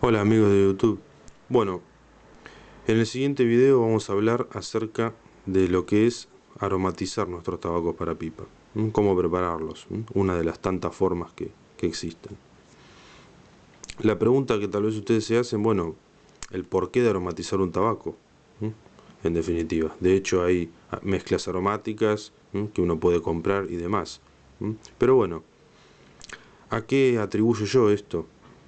Hola amigos de YouTube. Bueno, en el siguiente video vamos a hablar acerca de lo que es aromatizar nuestros tabacos para pipa. Cómo prepararlos, una de las tantas formas que existen. La pregunta que tal vez ustedes se hacen, bueno, el porqué de aromatizar un tabaco, en definitiva. De hecho hay mezclas aromáticas que uno puede comprar y demás. Pero bueno, ¿a qué atribuyo yo esto?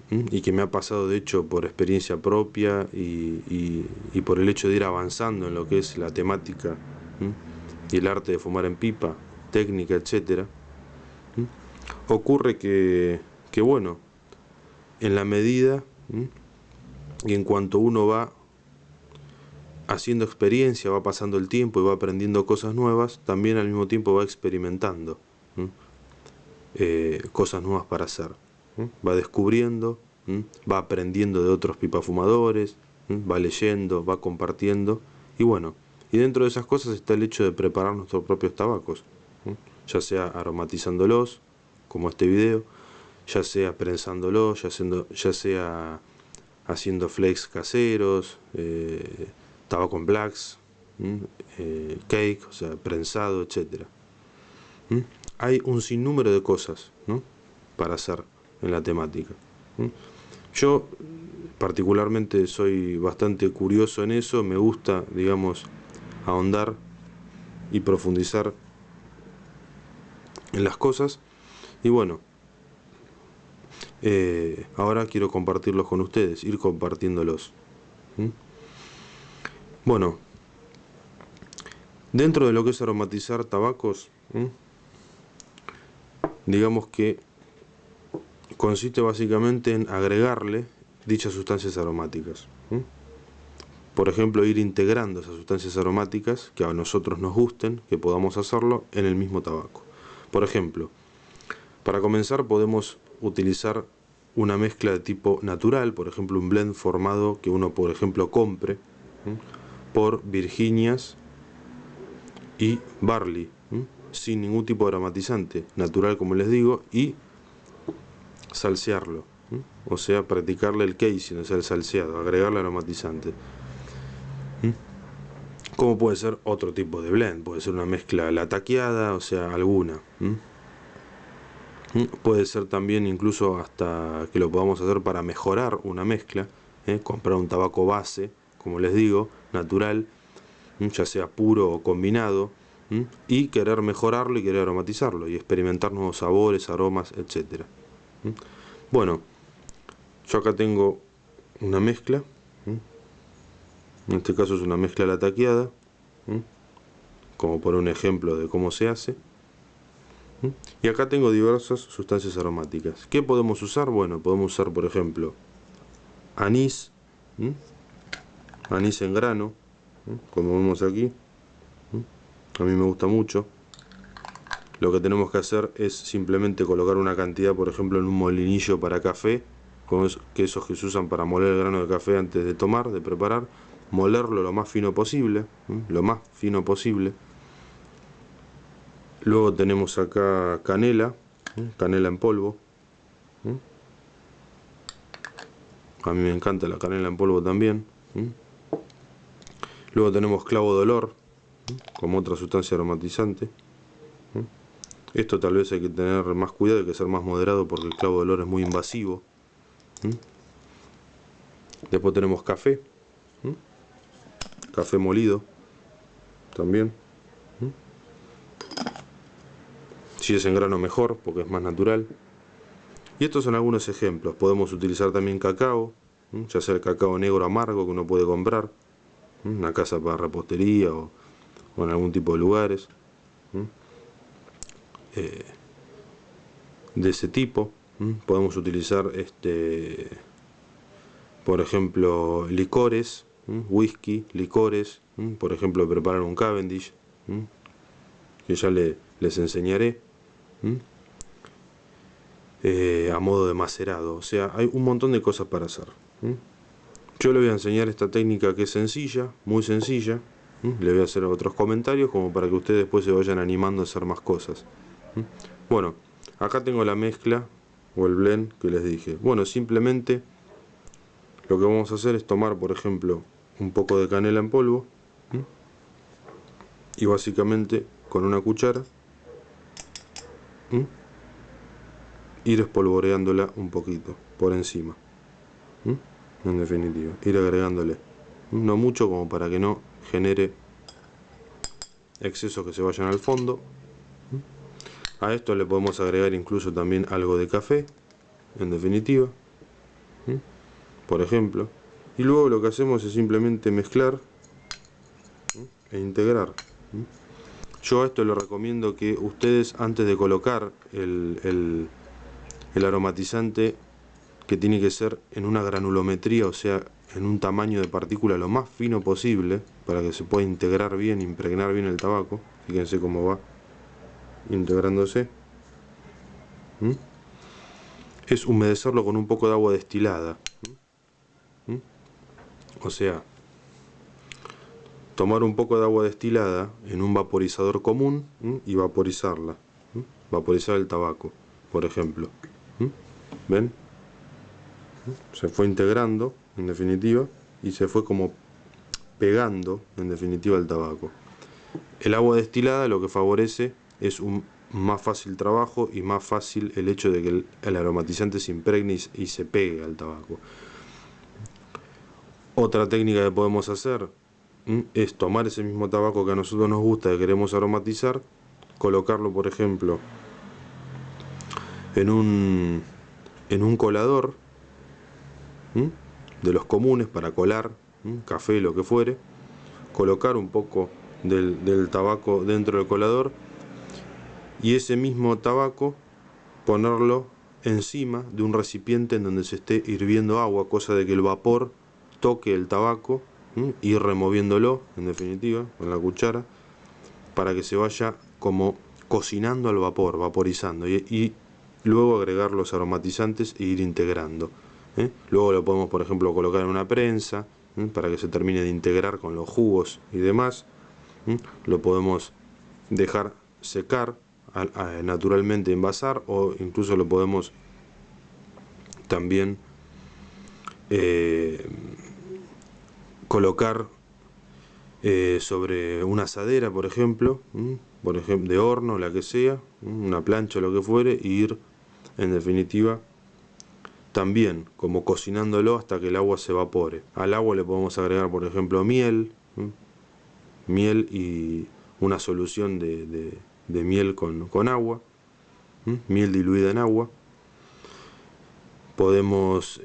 Y que me ha pasado de hecho por experiencia propia y por el hecho de ir avanzando en lo que es la temática y el arte de fumar en pipa, técnica, etcétera. Ocurre que bueno, en la medida y en cuanto uno va haciendo experiencia, va pasando el tiempo y va aprendiendo cosas nuevas, también al mismo tiempo va experimentando cosas nuevas para hacer. Va descubriendo, va aprendiendo de otros pipafumadores, va leyendo, va compartiendo. Y bueno, y dentro de esas cosas está el hecho de preparar nuestros propios tabacos, ya sea aromatizándolos, como este video, ya sea prensándolos, ya sea haciendo flakes caseros, tabaco en blacks, cake, o sea, prensado, etcétera. Hay un sinnúmero de cosas, ¿no?, para hacer en la temática. Yo particularmente soy bastante curioso en eso, me gusta, digamos, ahondar y profundizar en las cosas. Y bueno, ahora quiero compartirlos con ustedes, ir compartiéndolos. Bueno, dentro de lo que es aromatizar tabacos, digamos que consiste básicamente en agregarle dichas sustancias aromáticas. Por ejemplo, ir integrando esas sustancias aromáticas que a nosotros nos gusten, que podamos hacerlo en el mismo tabaco. Por ejemplo, para comenzar podemos utilizar una mezcla de tipo natural, por ejemplo un blend formado que uno, por ejemplo, compre por Virginias y Barley, sin ningún tipo de aromatizante, natural como les digo, y salsearlo, o sea, practicarle el casing, o sea, el salseado, agregarle aromatizante. Como puede ser otro tipo de blend, puede ser una mezcla lataqueada, o sea, alguna. Puede ser también incluso hasta que lo podamos hacer para mejorar una mezcla, comprar un tabaco base, como les digo, natural, ya sea puro o combinado, y querer mejorarlo y querer aromatizarlo y experimentar nuevos sabores, aromas, etcétera. Bueno, yo acá tengo una mezcla, en este caso es una mezcla lataqueada, como por un ejemplo de cómo se hace. Y acá tengo diversas sustancias aromáticas. ¿Qué podemos usar? Bueno, podemos usar, por ejemplo, anís, anís en grano, como vemos aquí. A mí me gusta mucho. Lo que tenemos que hacer es simplemente colocar una cantidad, por ejemplo, en un molinillo para café, que esos que se usan para moler el grano de café antes de tomar, de preparar, molerlo lo más fino posible, lo más fino posible. Luego tenemos acá canela, canela en polvo. A mí me encanta la canela en polvo también. Luego tenemos clavo de olor, como otra sustancia aromatizante. Esto tal vez hay que tener más cuidado, hay que ser más moderado porque el clavo de olor es muy invasivo. Después tenemos café, café molido también. Si es en grano mejor, porque es más natural. Y estos son algunos ejemplos. Podemos utilizar también cacao, ya sea el cacao negro amargo que uno puede comprar en una casa para repostería o en algún tipo de lugares de ese tipo. Podemos utilizar por ejemplo, licores, whisky, licores, por ejemplo, preparar un Cavendish, que ya les enseñaré, a modo de macerado. O sea, hay un montón de cosas para hacer. Yo le voy a enseñar esta técnica que es sencilla, muy sencilla. Le voy a hacer otros comentarios como para que ustedes después se vayan animando a hacer más cosas. Bueno, acá tengo la mezcla o el blend que les dije. Bueno, simplemente lo que vamos a hacer es tomar, por ejemplo, un poco de canela en polvo, y básicamente con una cuchara ir espolvoreándola un poquito por encima, en definitiva, ir agregándole, no mucho como para que no genere excesos que se vayan al fondo. A esto le podemos agregar incluso también algo de café, en definitiva, por ejemplo, y luego lo que hacemos es simplemente mezclar e integrar. Yo a esto les recomiendo que ustedes, antes de colocar el aromatizante, que tiene que ser en una granulometría, o sea, en un tamaño de partícula lo más fino posible, para que se pueda integrar bien, impregnar bien el tabaco. Fíjense cómo va integrándose. Es humedecerlo con un poco de agua destilada. O sea, tomar un poco de agua destilada en un vaporizador común y vaporizarla. Vaporizar el tabaco, por ejemplo. ¿Ven? Se fue integrando, en definitiva, y se fue como pegando, en definitiva, el tabaco. El agua destilada lo que favorece es un más fácil trabajo y más fácil el hecho de que el aromatizante se impregne y se pegue al tabaco. Otra técnica que podemos hacer es tomar ese mismo tabaco que a nosotros nos gusta, que queremos aromatizar, colocarlo, por ejemplo, en un colador de los comunes para colar café, lo que fuere, colocar un poco del tabaco dentro del colador y ese mismo tabaco ponerlo encima de un recipiente en donde se esté hirviendo agua, cosa de que el vapor toque el tabaco, ir removiéndolo, en definitiva, con la cuchara, para que se vaya como cocinando al vapor, vaporizando, y luego agregar los aromatizantes e ir integrando. Luego lo podemos, por ejemplo, colocar en una prensa, para que se termine de integrar con los jugos y demás. Lo podemos dejar secar naturalmente, envasar, o incluso lo podemos también colocar sobre una asadera, por ejemplo, de horno, la que sea, una plancha, lo que fuere, y ir, en definitiva, también como cocinándolo hasta que el agua se evapore. Al agua le podemos agregar, por ejemplo, miel y una solución de miel con agua, miel diluida en agua. Podemos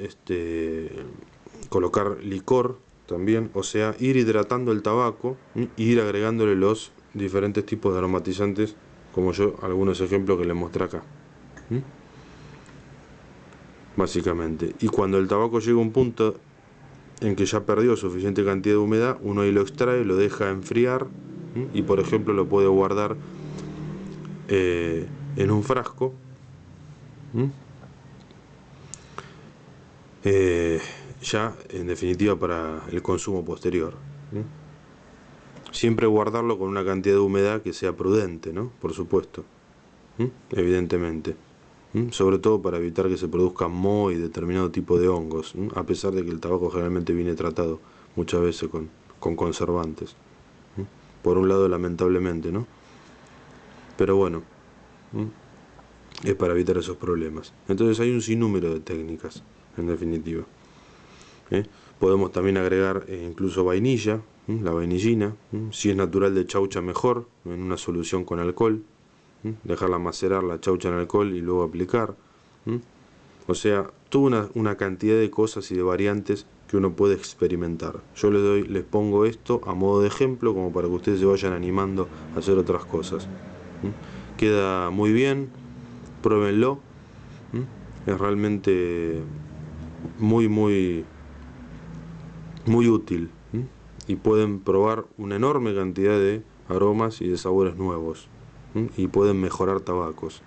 colocar licor también, o sea, ir hidratando el tabaco e ir agregándole los diferentes tipos de aromatizantes, como yo algunos ejemplos que les mostré acá. Básicamente. Y cuando el tabaco llega a un punto en que ya perdió suficiente cantidad de humedad, uno ahí lo extrae, lo deja enfriar y, por ejemplo, lo puede guardar en un frasco, ya en definitiva para el consumo posterior. Siempre guardarlo con una cantidad de humedad que sea prudente, ¿no? Por supuesto, evidentemente. Sobre todo para evitar que se produzcan moho y determinado tipo de hongos, a pesar de que el tabaco generalmente viene tratado muchas veces con conservantes. Por un lado, lamentablemente, ¿no? Pero bueno, es para evitar esos problemas. Entonces hay un sinnúmero de técnicas, en definitiva. Podemos también agregar incluso vainilla, la vainillina, si es natural de chaucha mejor, en una solución con alcohol. Dejarla macerar la chaucha en alcohol y luego aplicar. O sea, toda una cantidad de cosas y de variantes que uno puede experimentar. Yo les pongo esto a modo de ejemplo, como para que ustedes se vayan animando a hacer otras cosas. Queda muy bien, pruébenlo. Es realmente muy útil, y pueden probar una enorme cantidad de aromas y de sabores nuevos. Y pueden mejorar tabacos,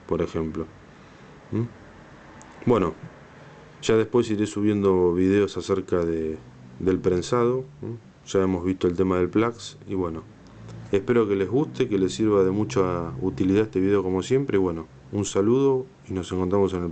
por ejemplo. Bueno, ya después iré subiendo videos acerca del prensado. Ya hemos visto el tema del Plax y bueno, espero que les guste, que les sirva de mucha utilidad este video como siempre. Y bueno, un saludo y nos encontramos en el próximo.